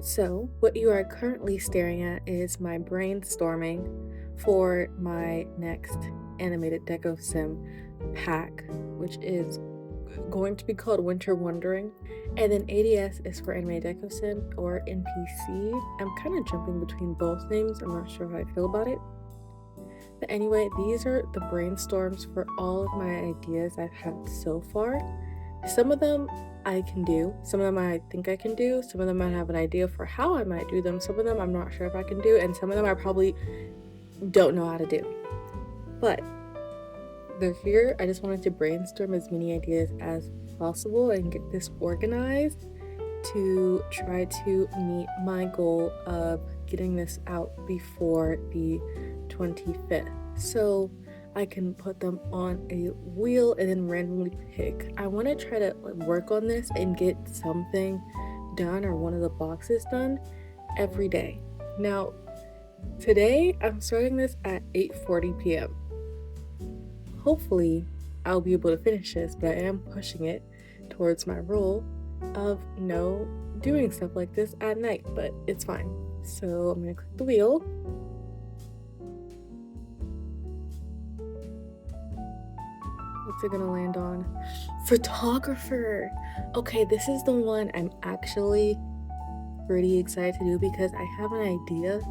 So, what you are currently staring at is my brainstorming for my next animated deco sim pack, which is going to be called Winter Wondering. And then ADS is for Animated Deco Sim or NPC. I'm kind of jumping between both names. I'm not sure how I feel about it. But anyway, these are the brainstorms for all of my ideas I've had so far. Some of them I can do, some of them I think I can do, some of them I have an idea for how I might do them, some of them I'm not sure if I can do, and some of them I probably don't know how to do. But they're here. I just wanted to brainstorm as many ideas as possible and get this organized to try to meet my goal of getting this out before the 25th. So I can put them on a wheel and then randomly pick. I want to try to work on this and get something done or one of the boxes done every day. Now, today I'm starting this at 8:40 p.m. Hopefully, I'll be able to finish this, but I am pushing it towards my rule of no doing stuff like this at night, but it's fine. So I'm gonna click the wheel. What's it gonna land on? Photographer! Okay, this is the one I'm actually pretty excited to do because I have an idea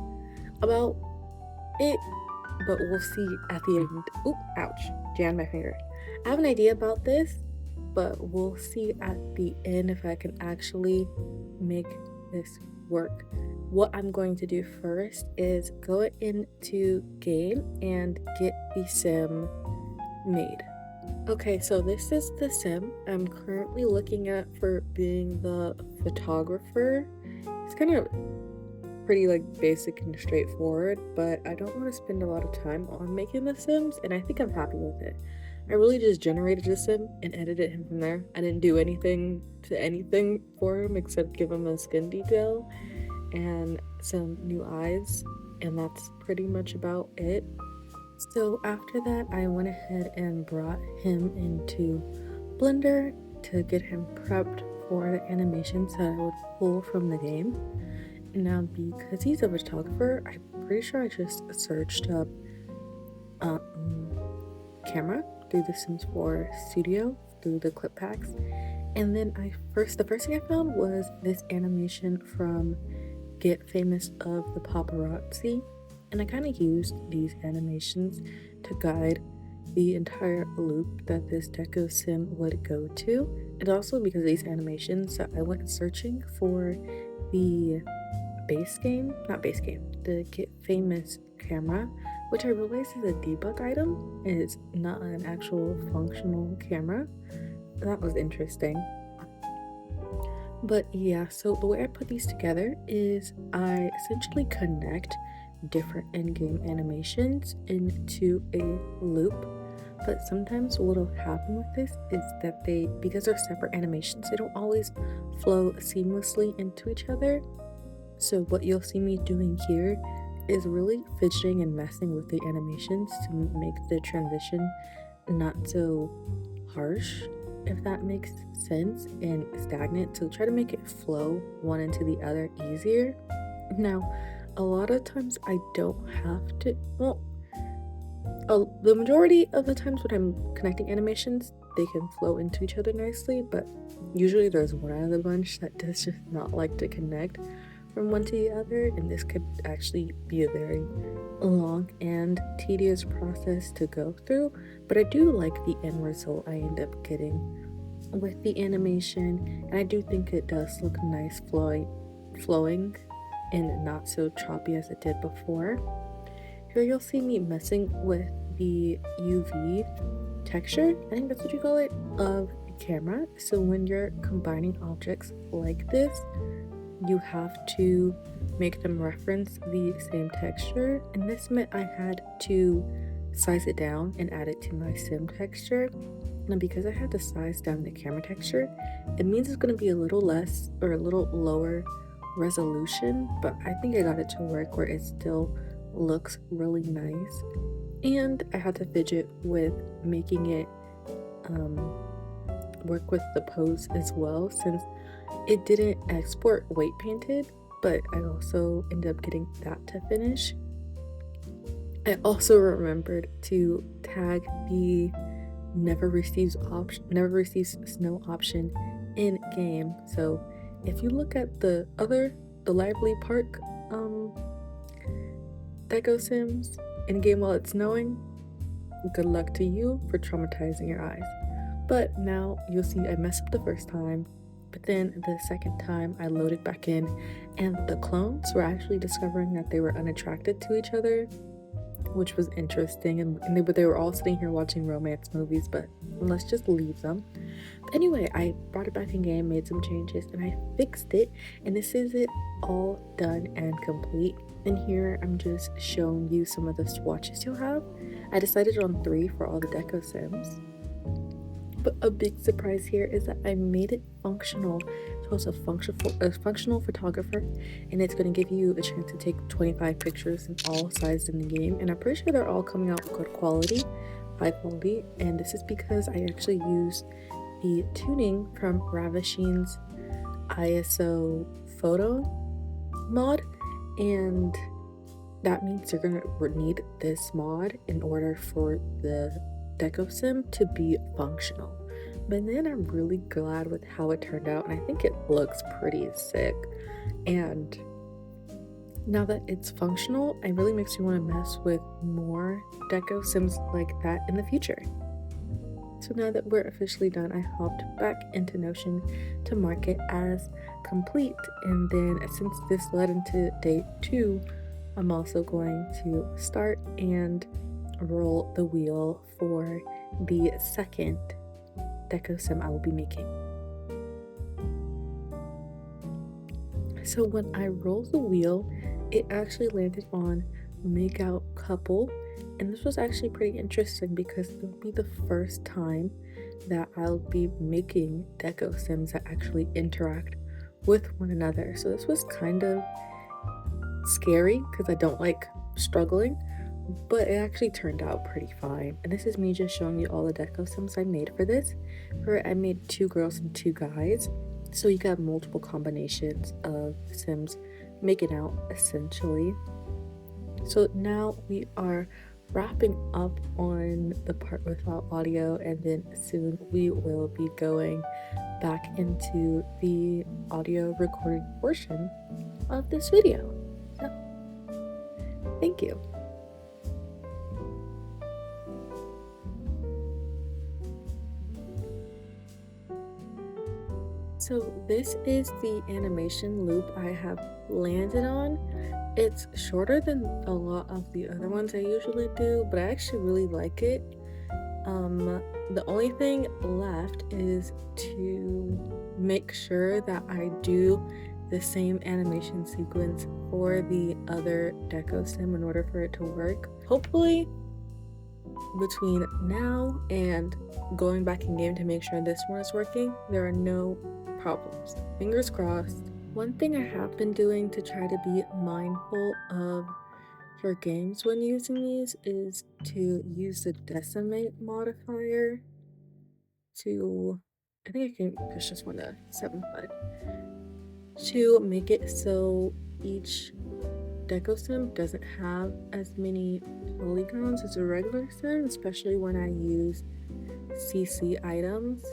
about it, but we'll see at the end. Oop, ouch, jammed my finger. I have an idea about this, but we'll see at the end if I can actually make this work. What I'm going to do first is go into game and get the sim made. Okay, so this is the sim I'm currently looking at for being the photographer. It's kind of pretty basic and straightforward, but I don't want to spend a lot of time on making the sims, and I think I'm happy with it. I really just generated a sim and edited him from there. I didn't do anything for him except give him a skin detail and some new eyes, and that's pretty much about it. So after that, I went ahead and brought him into Blender to get him prepped for the animations that I would pull from the game. Now, because he's a photographer, I'm pretty sure I just searched up camera through the Sims 4 Studio through the clip packs, and then the first thing I found was this animation from Get Famous of the Paparazzi, and I kind of used these animations to guide the entire loop that this deco sim would go to, and also because of these animations, so I went searching for the the Get Famous camera, which I realized is a debug item. It's not an actual functional camera. That was interesting. But yeah, so the way I put these together is I essentially connect different in-game animations into a loop. But sometimes what'll happen with this is that because they're separate animations, they don't always flow seamlessly into each other. So what you'll see me doing here is really fidgeting and messing with the animations to make the transition not so harsh, if that makes sense, and stagnant, to try to make it flow one into the other easier. Now, a lot of times I don't have to, the majority of the times when I'm connecting animations, they can flow into each other nicely, but usually there's one out of the bunch that does just not like to connect from one to the other, and this could actually be a very long and tedious process to go through, but I do like the end result I end up getting with the animation, and I do think it does look nice flowing and not so choppy as it did before. Here you'll see me messing with the UV texture, I think that's what you call it, of the camera. So when you're combining objects like this, you have to make them reference the same texture, and this meant I had to size it down and add it to my sim texture. Now, because I had to size down the camera texture, it means it's going to be a little less or a little lower resolution, but I think I got it to work where it still looks really nice. And I had to fidget with making it work with the pose as well, since it didn't export weight painted, but I also ended up getting that to finish. I also remembered to tag the never receives snow option in game. So if you look at the lively park deco sims in game while it's snowing, good luck to you for traumatizing your eyes. But now you'll see I messed up the first time, but then the second time I loaded back in and the clones were actually discovering that they were unattracted to each other, which was interesting, and they were all sitting here watching romance movies, but let's just leave them. But anyway, I brought it back in game, made some changes, and I fixed it, and this is it all done and complete. And here I'm just showing you some of the swatches you'll have. I decided on 3 for all the deco sims. But a big surprise here is that I made it functional. So it's a functional photographer, and it's going to give you a chance to take 25 pictures in all sizes in the game. And I'm pretty sure they're all coming out good quality, high quality. And this is because I actually used the tuning from Ravishing's ISO photo mod, and that means you're going to need this mod in order for the deco sim to be functional. But then I'm really glad with how it turned out, and I think it looks pretty sick. And now that it's functional, it really makes me want to mess with more deco sims like that in the future. So now that we're officially done, I hopped back into Notion to mark it as complete. And then since this led into day 2, I'm also going to start and roll the wheel for the second deco sim I will be making. So when I rolled the wheel, it actually landed on makeout couple, and this was actually pretty interesting because it will be the first time that I'll be making deco sims that actually interact with one another. So this was kind of scary because I don't like struggling, but it actually turned out pretty fine. And this is me just showing you all the deco sims I made for this. I made 2 girls and 2 guys, so you got multiple combinations of sims making out essentially. So now we are wrapping up on the part without audio, and then soon we will be going back into the audio recording portion of this video. So thank you. So this is the animation loop I have landed on. It's shorter than a lot of the other ones I usually do, but I actually really like it. The only thing left is to make sure that I do the same animation sequence for the other deco sim in order for it to work. Hopefully, between now and going back in game to make sure this one is working, there are no problems. Fingers crossed. One thing I have been doing to try to be mindful of your games when using these is to use the decimate modifier to, I think I can push this one to 700, to make it so each deco sim doesn't have as many polygons as a regular sim, especially when I use CC items.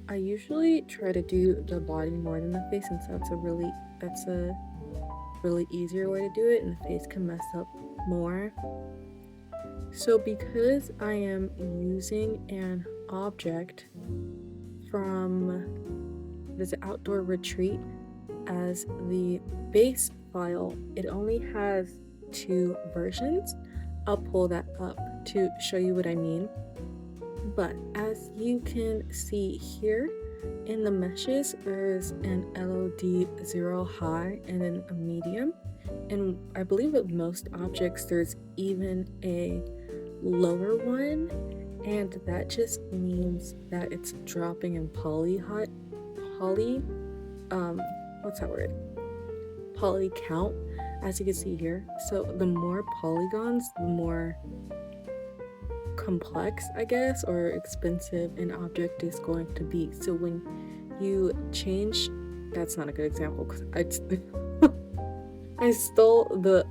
I usually try to do the body more than the face, since that's a really easier way to do it, and the face can mess up more. So because I am using an object from this outdoor retreat as the base file, it only has 2 versions. I'll pull that up to show you what I mean. But as you can see here in the meshes, there's an LOD 0 high and then a medium, and I believe with most objects there's even a lower one, and that just means that it's dropping in poly count, as you can see here. So the more polygons, the more complex, I guess, or expensive an object is going to be. So when you change that's not a good example because I stole the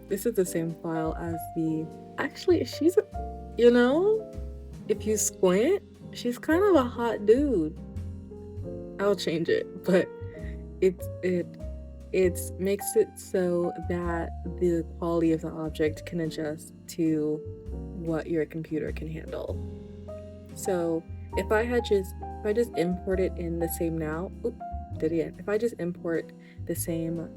this is the same file as the, actually she's a, you know, if you squint, she's kind of a hot dude. I'll change it, but it makes it so that the quality of the object can adjust to what your computer can handle. So if I just import it in the same if I just import the same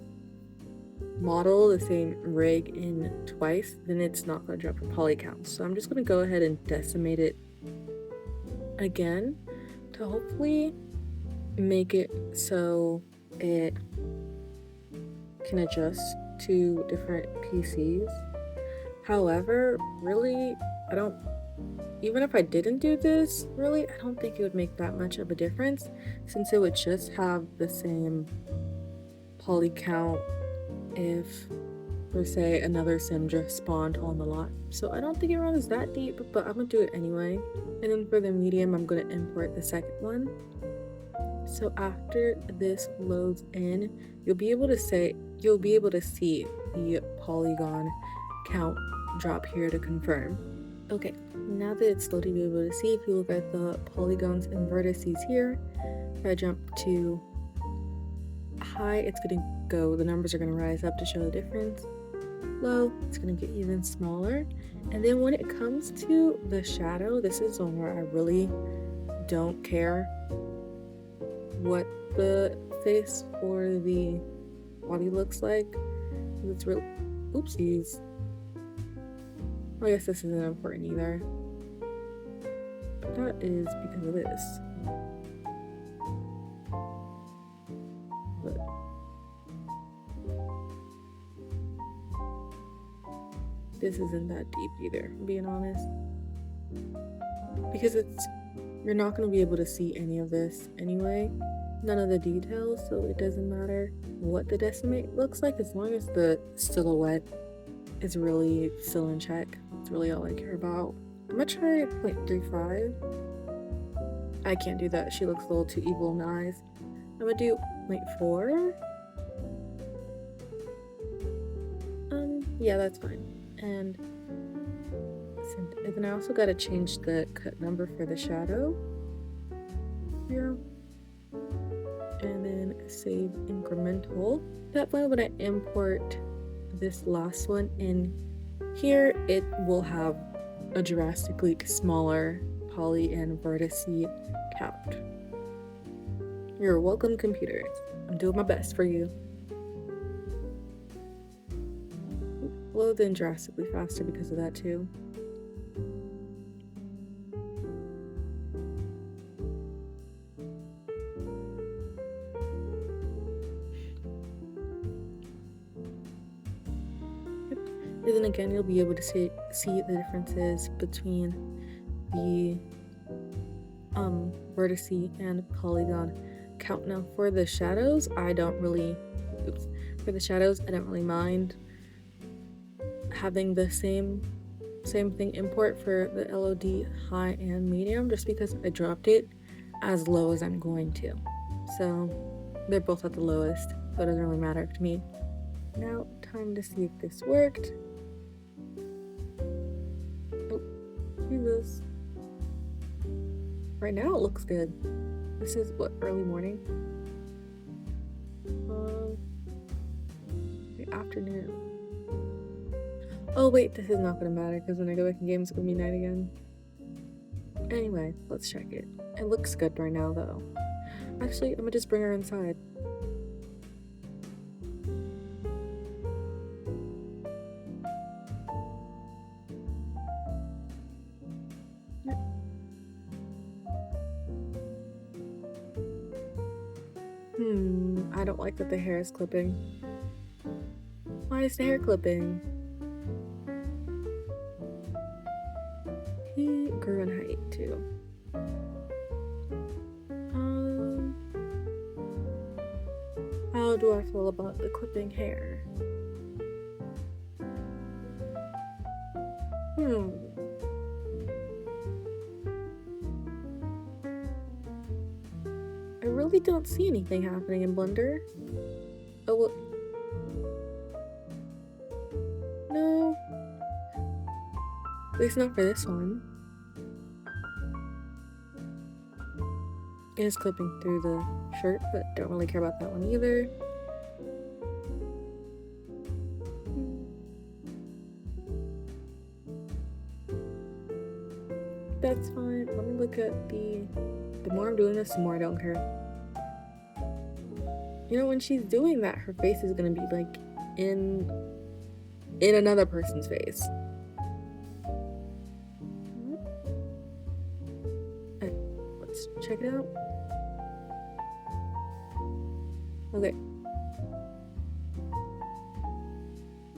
model, the same rig in twice, then it's not going to drop for poly count. So I'm just going to go ahead and decimate it again to hopefully make it so it can adjust to different PCs. However, really, even if I didn't do this, really, I don't think it would make that much of a difference since it would just have the same poly count if, per se, another sim just spawned on the lot. So I don't think it runs that deep, but I'm gonna do it anyway. And then for the medium, I'm gonna import the second one. So after this loads in, you'll be able to see the polygon count drop here to confirm. Okay, now that it's loaded, you'll be able to see, if you look at the polygons and vertices here, if I jump to high, it's gonna go, the numbers are gonna rise up to show the difference. Low, it's gonna get even smaller. And then when it comes to the shadow, this is one where I really don't care what the face or the body looks like. It's real. Oopsies. I guess this isn't important either. But that is because of this. But this isn't that deep either, being honest. Because you're not going to be able to see any of this anyway. None of the details, so it doesn't matter what the decimate looks like as long as the silhouette is really still in check. That's really all I care about. I'm gonna try 0.35. I can't do that. She looks a little too evil in the eyes. I'm gonna do 0.4. Yeah, that's fine. And then I also gotta change the cut number for the shadow here. And then save incremental. That way when I import this last one in here, it will have a drastically smaller poly and vertex count. You're welcome, computers. I'm doing my best for you. Load in drastically faster because of that too. And then again, you'll be able to see the differences between the vertice and polygon count. Now for the shadows, I don't really mind having the same thing import for the LOD high and medium, just because I dropped it as low as I'm going to. So they're both at the lowest, so it doesn't really matter to me. Now time to see if this worked. Jesus. Right now it looks good. This is what, early morning? The afternoon. Oh wait, this is not gonna matter because when I go back in game it's gonna be night again. Anyway, let's check it. It looks good right now though. Actually, I'm gonna just bring her inside. I don't like that the hair is clipping. Why is the hair clipping? He grew in height too. How do I feel about the clipping hair? I really don't see anything happening in Blender. Oh, well, no. At least not for this one. It is clipping through the shirt, but don't really care about that one either. That's fine. Let me look at the more I'm doing this, the more I don't care. You know, when she's doing that, her face is gonna be like in another person's face. Okay, let's check it out. Okay.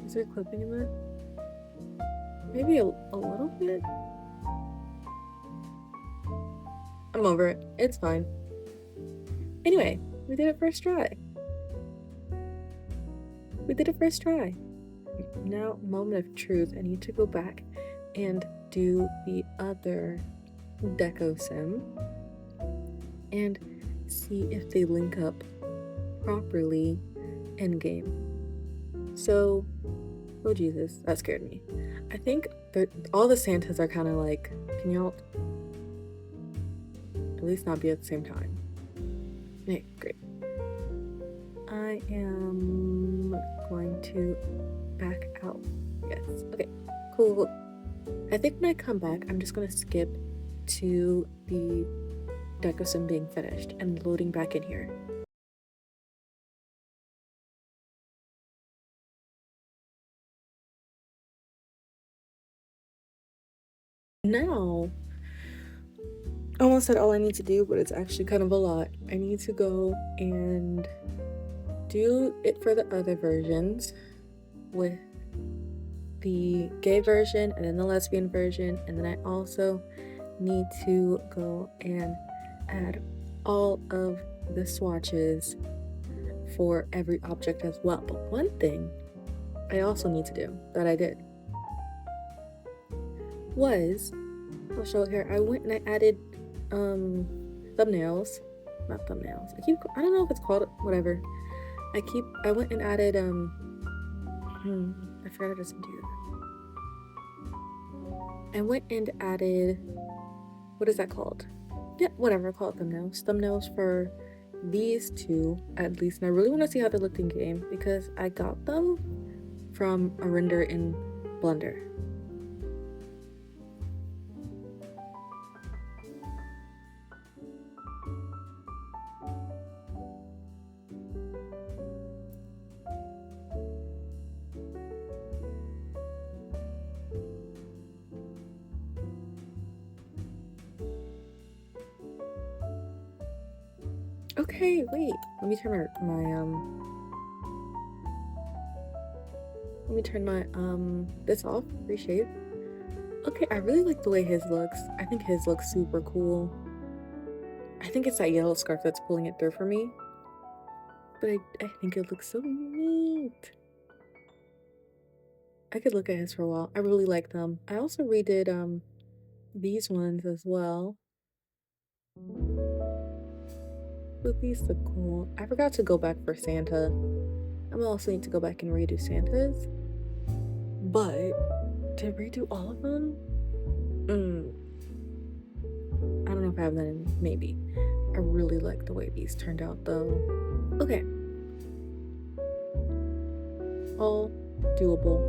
Is there clipping in there? Maybe a little bit? I'm over it. It's fine. Anyway, we did it first try. We did it first try. Now, moment of truth. I need to go back and do the other Deco sim and see if they link up properly in game. So, oh Jesus, that scared me. I think that all the Santas are kind of like, can y'all at least not be at the same time? Okay, great. I am going to back out. Yes, okay, cool. I think when I come back, I'm just gonna skip to the Deco sim being finished and loading back in here. Now, I almost said all I need to do, but it's actually kind of a lot. I need to go and do it for the other versions with the gay version and then the lesbian version, and then I also need to go and add all of the swatches for every object as well. But one thing I also need to do that I did was, I'll show it here. I went and I added thumbnails, not thumbnails. I don't know if it's called whatever. I went and added I forgot how to do that. I went and added, what is that called? Yeah, whatever, call it thumbnails. Thumbnails for these two at least, and I really want to see how they looked in game because I got them from a render in Blender. Okay, wait. Let me turn this off. Reshade. Okay, I really like the way his looks. I think his looks super cool. I think it's that yellow scarf that's pulling it through for me. But I think it looks so neat. I could look at his for a while. I really like them. I also redid these ones as well. But these look cool. I forgot to go back for Santa. I'm also need to go back and redo Santas. But to redo all of them? I don't know if I have that in me. Maybe. I really like the way these turned out though. Okay. All doable.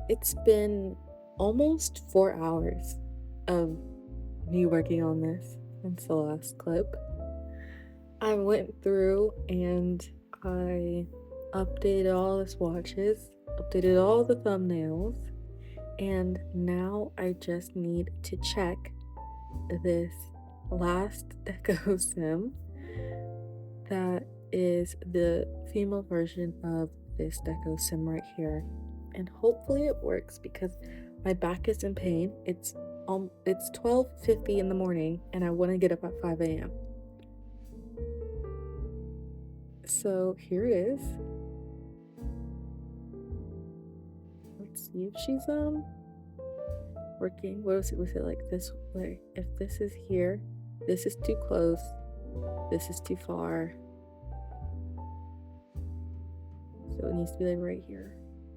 It's been almost 4 hours of me working on this since the last clip. I went through and I updated all the swatches, updated all the thumbnails, and now I just need to check this last Deco sim that is the female version of this Deco sim right here. And hopefully it works because my back is in pain. It's 12:50 in the morning and I want to get up at 5 a.m. So here it is. Let's see if she's working. What was it like this way? If this is here, this is too close, this is too far. So it needs to be like right here.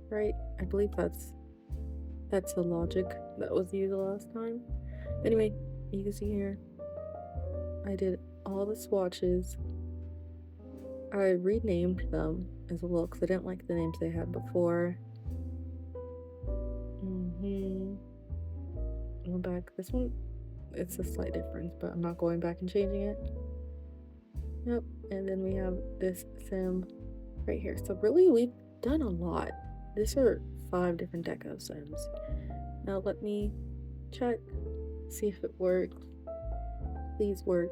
Right? I believe that's the logic that was used the last time. Anyway, you can see here I did all the swatches. I renamed them as well because I didn't like the names they had before. Go back. This one, it's a slight difference, but I'm not going back and changing it. Yep. And then we have this sim right here. So really, we've done a lot. These are 5 different Deco sims. Now let me check, see if it works. Please work.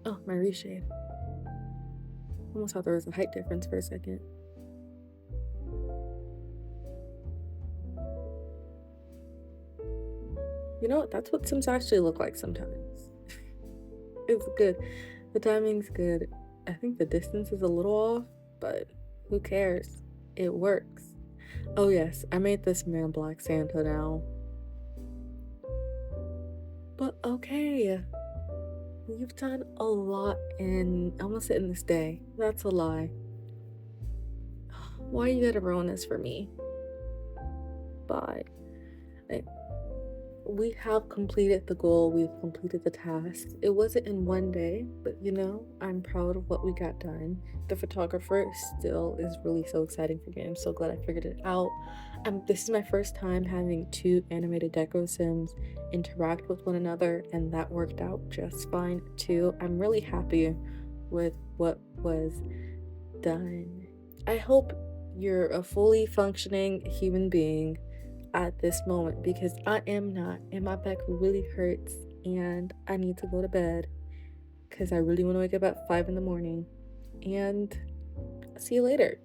Oh, my reshade. Almost thought there was a height difference for a second. You know what? That's what Sims actually look like sometimes. It's good. The timing's good. I think the distance is a little off, but who cares? It works. Oh yes, I made this man Black Santa now. But okay. We've done a lot in almost in this day. That's a lie. Why you gotta ruin this for me? Bye. We have completed the goal, we've completed the task. It wasn't in one day, but you know, I'm proud of what we got done. The photographer still is really so exciting for me. I'm so glad I figured it out. This is my first time having 2 animated Deco sims interact with one another, and that worked out just fine too. I'm really happy with what was done. I hope you're a fully functioning human being at this moment because I am not, and my back really hurts and I need to go to bed because I really want to wake up at 5 in the morning. And see you later.